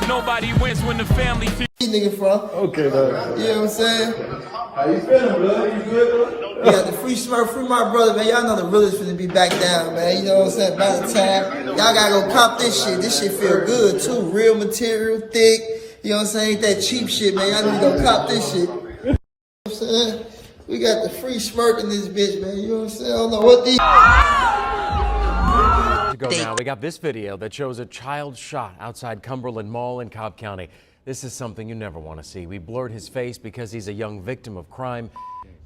Nobody wins when the family feels. Nigga from. Okay, man. You know what I'm saying? How you feeling, bro? You good, bro? We got the free smurf, free my brother, man. Y'all know the realest finna be back down, man. You know what I'm saying? By the time, y'all gotta go cop this shit. This shit feel good, too. Real material, thick. You know what I'm saying? Ain't that cheap shit, man. Y'all need to go cop this shit. You know what I'm saying? We got the free smirk in this bitch, man. You know what I'm saying? I don't know what these... Now, we got this video that shows a child shot outside Cumberland Mall in Cobb County. This is something you never want to see. We blurred his face because he's a young victim of crime.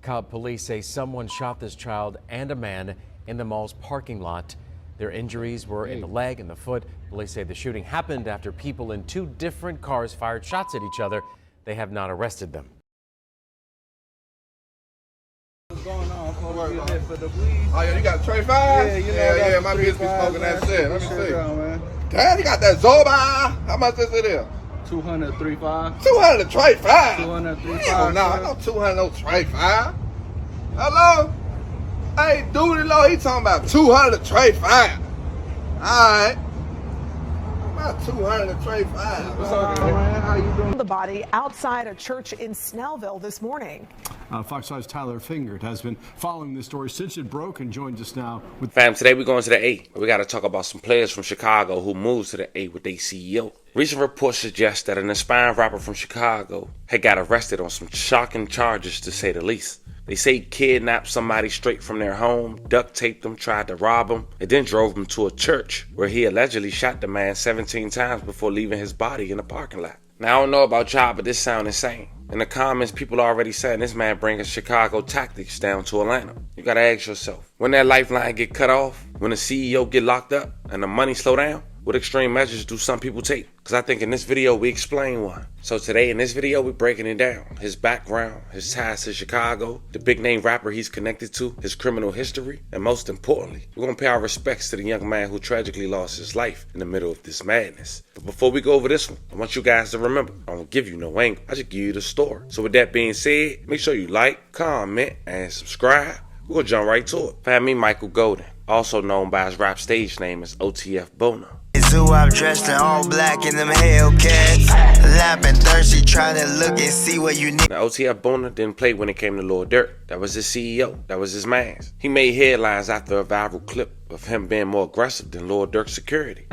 Cobb police say someone shot this child and a man in the mall's parking lot. Their injuries were in the leg and the foot. Police say the shooting happened after people in two different cars fired shots at each other. They have not arrested them. What's going on? Oh yeah, you got a tray 5? Yeah, you know yeah, my bitch be smoking that shit. Let me see. Man. Damn, you got that Zoba. How much is it is? 200, 3.5. 200 a tray 5. 200, 3.5. Hell no, I know 200 no tray 5. Hello? Hey, dude, low, he talking about 200 a tray 5. Alright. About 200 a tray 5. What's up, man? How you doing? The body outside a church in Snellville this morning. Fox 5's Tyler Fingert has been following this story since it broke and joins us now with... Fam, today we're going to the A. We got to talk about some players from Chicago who moved to the A with their CEO. Recent reports suggest that an aspiring rapper from Chicago had got arrested on some shocking charges, to say the least. They say he kidnapped somebody straight from their home, duct-taped them, tried to rob them, and then drove them to a church where he allegedly shot the man 17 times before leaving his body in the parking lot. Now, I don't know about y'all, but this sounds insane. In the comments, people are already saying this man bringing Chicago tactics down to Atlanta. You gotta ask yourself, when that lifeline get cut off, when the CEO get locked up, and the money slow down, what extreme measures do some people take? Because I think in this video, we explain one. So today in this video, we're breaking it down. His background, his ties to Chicago, the big name rapper he's connected to, his criminal history, and most importantly, we're gonna pay our respects to the young man who tragically lost his life in the middle of this madness. But before we go over this one, I want you guys to remember, I don't give you no angle, I just give you the story. So with that being said, make sure you like, comment, and subscribe. We're gonna jump right to it. Fam, me Michael Golden, also known by his rap stage name as OTF Boner. Zoo, I'm dressed in all black in them Hellcats. Lapping thirsty, trying to look and see what you need. Now, OTF Boner didn't play when it came to Lil Durk. That was his CEO. That was his man. He made headlines after a viral clip of him being more aggressive than Lil Durk's security.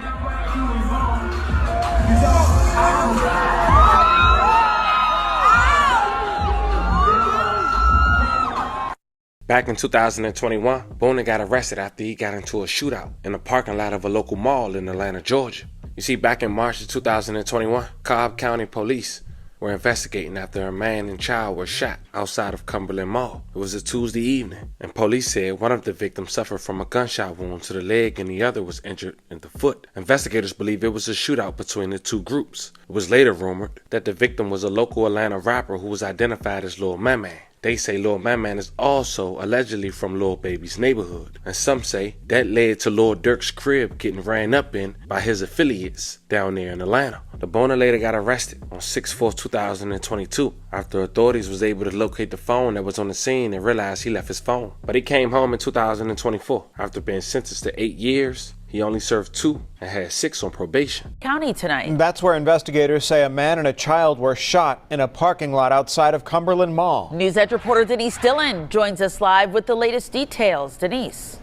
Back in 2021, Boner got arrested after he got into a shootout in the parking lot of a local mall in Atlanta, Georgia. You see, back in March of 2021, Cobb County police were investigating after a man and child were shot outside of Cumberland Mall. It was a Tuesday evening, and police said one of the victims suffered from a gunshot wound to the leg and the other was injured in the foot. Investigators believe it was a shootout between the two groups. It was later rumored that the victim was a local Atlanta rapper who was identified as Lil Man. They say Lil Man is also allegedly from Lil Baby's neighborhood. And some say that led to Lil Durk's crib getting ran up in by his affiliates down there in Atlanta. The Boner later got arrested on 6/4/2022 after authorities was able to locate the phone that was on the scene and realized he left his phone. But he came home in 2024 after being sentenced to 8 years. He only served 2 and had 6 on probation. County tonight. That's where investigators say a man and a child were shot in a parking lot outside of Cumberland Mall. News Edge reporter Denise Dillon joins us live with the latest details. Denise.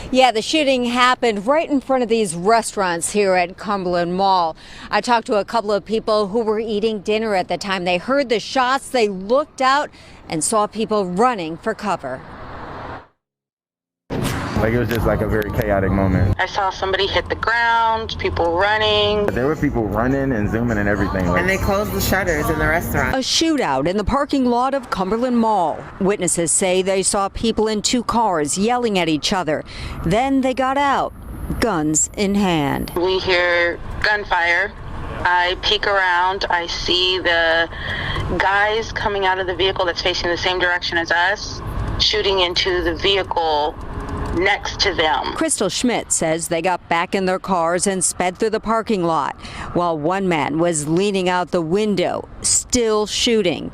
Yeah, the shooting happened right in front of these restaurants here at Cumberland Mall. I talked to a couple of people who were eating dinner at the time they heard the shots. They looked out and saw people running for cover. Like, it was just like a very chaotic moment. I saw somebody hit the ground, people running. There were people running and zooming and everything. And they closed the shutters in the restaurant. A shootout in the parking lot of Cumberland Mall. Witnesses say they saw people in 2 cars yelling at each other. Then they got out, guns in hand. We hear gunfire. I peek around. I see the guys coming out of the vehicle that's facing the same direction as us, shooting into the vehicle next to them. Crystal Schmidt says they got back in their cars and sped through the parking lot while one man was leaning out the window, still shooting.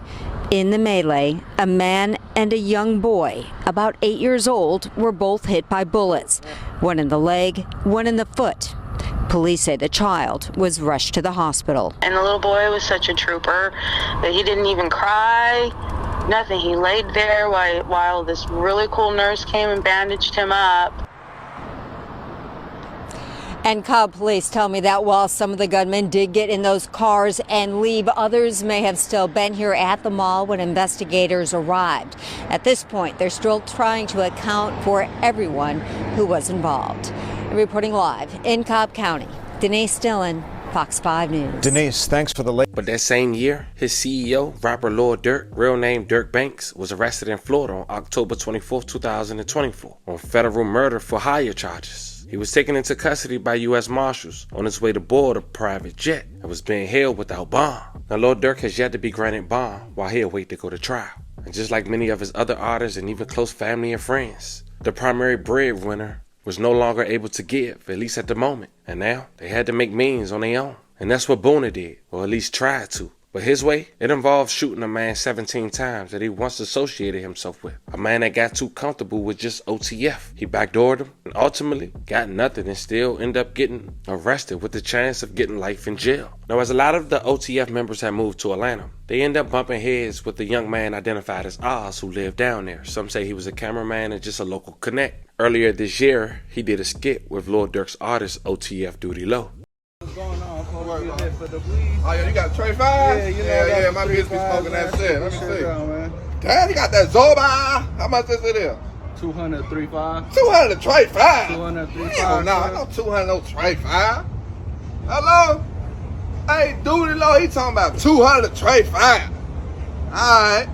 In the melee, a man and a young boy, about 8 years old, were both hit by bullets. One in the leg, one in the foot. Police say the child was rushed to the hospital. And the little boy was such a trooper that he didn't even cry, nothing. He laid there while this really cool nurse came and bandaged him up. And Cobb police tell me that while some of the gunmen did get in those cars and leave, others may have still been here at the mall when investigators arrived. At this point, they're still trying to account for everyone who was involved. Reporting live in Cobb County, Denise Dillon, Fox 5 News. Denise, thanks for the late. But that same year, his CEO, rapper Lil Durk, real name Durk Banks, was arrested in Florida on October 24, 2024 on federal murder for hire charges. He was taken into custody by U.S. Marshals on his way to board a private jet and was being held without bond. Now, Lil Durk has yet to be granted bond while he awaits to go to trial. And just like many of his other artists and even close family and friends, the primary breadwinner was no longer able to give, at least at the moment. And now they had to make means on their own. And that's what Boona did, or at least tried to. But his way, it involved shooting a man 17 times that he once associated himself with. A man that got too comfortable with just OTF. He backdoored him and ultimately got nothing and still ended up getting arrested with the chance of getting life in jail. Now, as a lot of the OTF members had moved to Atlanta, they end up bumping heads with the young man identified as Oz who lived down there. Some say he was a cameraman and just a local connect. Earlier this year, he did a skit with Lil Durk's artist OTF Duty Low. What's going on? Oh, yeah, you got a tray 5? Yeah, you know yeah, my bitch be smoking that shit. Let me Sure see. down, man. Damn, you got that Zoba. How much is it here? 200, 3.5. 200 a tray 5? 200, 3.5. Hell no, I know 200 no tray 5. Hello? Hey, Duty Low, he talking about 200 a tray 5. Alright.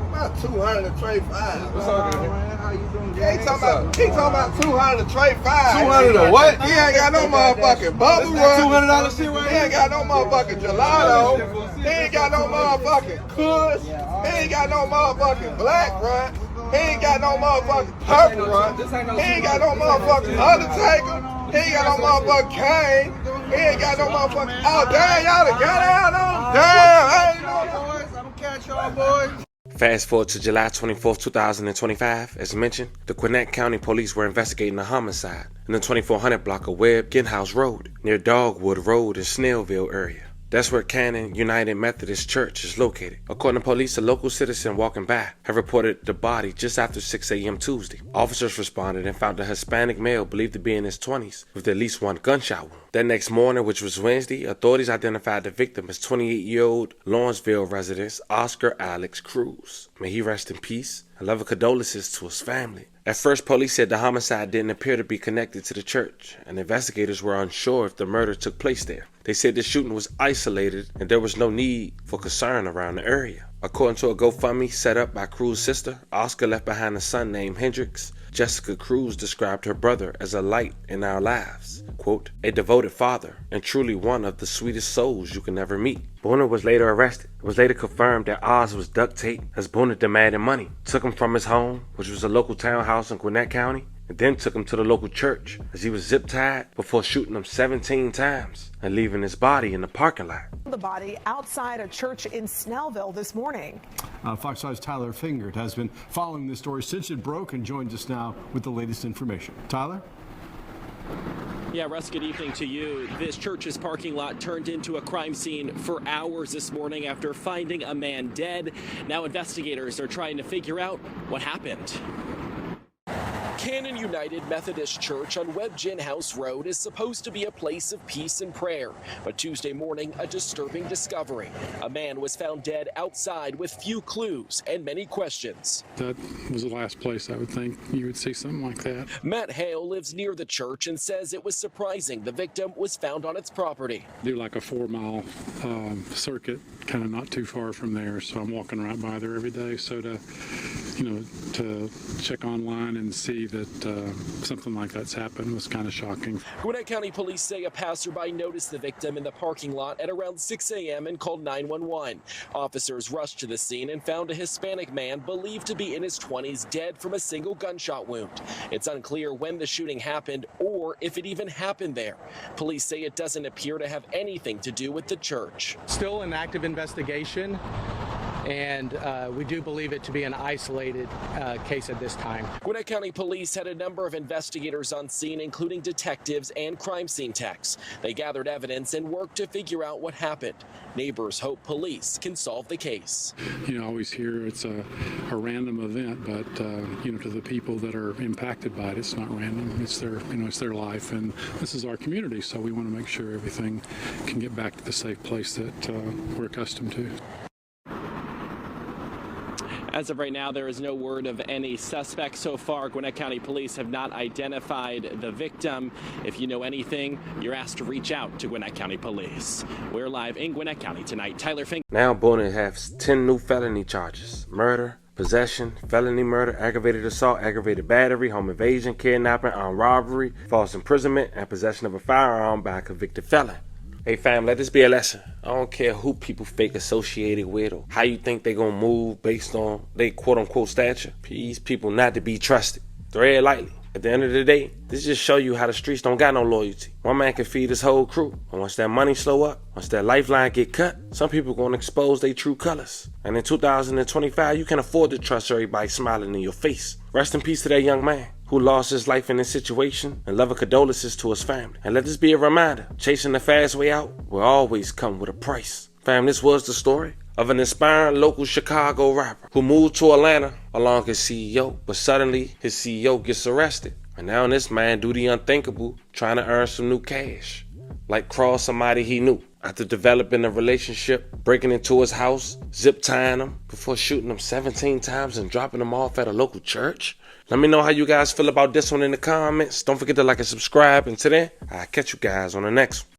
About 200 a tray 5. What's up, man? How you doing? Yeah, he talking about 200 a tray 5. 200 a what? He ain't got no motherfucking bubble run. $200 shit right He ain't got no motherfucking gelato. He ain't got no motherfucking kush. He ain't got no motherfucking black run. He ain't got no motherfucking purple run. He ain't got no motherfucking Undertaker. He ain't got no motherfucking Kane. He ain't got no motherfucking. Oh, damn, y'all done got out on him. Damn, I ain't know. boys. I'm gonna catch y'all, boys. Fast forward to July 24, 2025. As mentioned, the Gwinnett County Police were investigating a homicide in the 2400 block of Webb Ginhouse Road near Dogwood Road in Snellville area. That's where Cannon United Methodist Church is located. According to police, a local citizen walking by had reported the body just after 6 a.m. Tuesday. Officers responded and found a Hispanic male believed to be in his 20s with at least one gunshot wound. That next morning, which was Wednesday, authorities identified the victim as 28-year-old Lawrenceville resident Oscar Alex Cruz. May he rest in peace. I love condolences to his family. At first, police said the homicide didn't appear to be connected to the church, and investigators were unsure if the murder took place there. They said the shooting was isolated and there was no need for concern around the area. According to a GoFundMe set up by Cruz's sister, Oscar left behind a son named Hendrix. Jessica Cruz described her brother as a light in our lives. Quote, a devoted father and truly one of the sweetest souls you can ever meet. Boona was later arrested. It was later confirmed that Oz was duct-taped as Boona demanded money. Took him from his home, which was a local townhouse in Gwinnett County, and then took him to the local church as he was zip-tied before shooting him 17 times and leaving his body in the parking lot. The body outside a church in Snellville this morning. Fox 5's Tyler Fingert has been following this story since it broke and joins us now with the latest information. Tyler? Yeah, Russ, good evening to you. This church's parking lot turned into a crime scene for hours this morning after finding a man dead. Now investigators are trying to figure out what happened. Cannon United Methodist Church on Webb Ginhouse Road is supposed to be a place of peace and prayer. But Tuesday morning, a disturbing discovery. A man was found dead outside with few clues and many questions. That was the last place I would think you would see something like that. Matt Hale lives near the church and says it was surprising the victim was found on its property. Do like a 4-mile circuit, kind of not too far from there, so I'm walking right by there every day. So to check online and see that something like that's happened was kind of shocking. Gwinnett County Police say a passerby noticed the victim in the parking lot at around 6 a.m. and called 911. Officers rushed to the scene and found a Hispanic man believed to be in his 20s dead from a single gunshot wound. It's unclear when the shooting happened or if it even happened there. Police say it doesn't appear to have anything to do with the church. Still an active investigation. and we do believe it to be an isolated case at this time. Gwinnett County Police had a number of investigators on scene, including detectives and crime scene techs. They gathered evidence and worked to figure out what happened. Neighbors hope police can solve the case. You know, I always hear it's a random event, but you know, to the people that are impacted by it, it's not random. It's their, you know, it's their life, and this is our community. So we want to make sure everything can get back to the safe place that we're accustomed to. As of right now, there is no word of any suspect so far. Gwinnett County Police have not identified the victim. If you know anything, you're asked to reach out to Gwinnett County Police. We're live in Gwinnett County tonight. Tyler Fink. Now Boone has 10 new felony charges: murder, possession, felony murder, aggravated assault, aggravated battery, home invasion, kidnapping, armed robbery, false imprisonment, and possession of a firearm by a convicted felon. Hey fam, let this be a lesson. I don't care who people fake associated with or how you think they gonna move based on they quote-unquote stature. These people not to be trusted. Tread lightly. At the end of the day, this just show you how the streets don't got no loyalty. One man can feed his whole crew. And once that money slow up, once that lifeline get cut, some people gonna expose their true colors. And in 2025, you can afford to trust everybody smiling in your face. Rest in peace to that young man who lost his life in this situation, and love and condolences to his family. And let this be a reminder, chasing the fast way out will always come with a price. Fam, this was the story of an inspiring local Chicago rapper who moved to Atlanta along his CEO, but suddenly his CEO gets arrested. And now this man do the unthinkable, trying to earn some new cash. Like cross somebody he knew. After developing a relationship, breaking into his house, zip tying him, before shooting him 17 times and dropping him off at a local church. Let me know how you guys feel about this one in the comments. Don't forget to like and subscribe. And till then, I'll catch you guys on the next one.